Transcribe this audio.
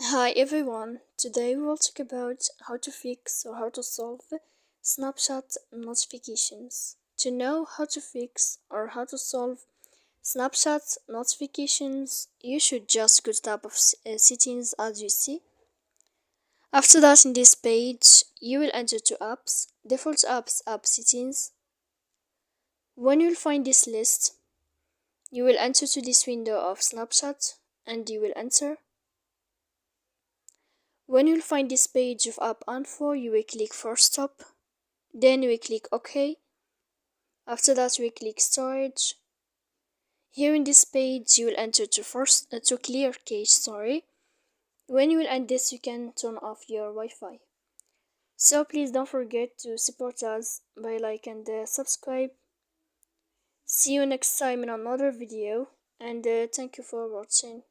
Hi everyone, today we will talk about how to fix or how to solve Snapchat notifications. To know how to fix or how to solve Snapchat notifications, you should just go to tab of settings as you see. After that, in this page, you will enter to apps, default apps, app settings. When you'll find this list, you will enter to this window of Snapchat and you will enter. When you'll find this page of app info, you will click force stop, then you will click OK. After that, we click storage. Here in this page, you will enter to clear cache. When you will end this, you can turn off your Wi-Fi. So please don't forget to support us by like and subscribe. See you next time in another video, and thank you for watching.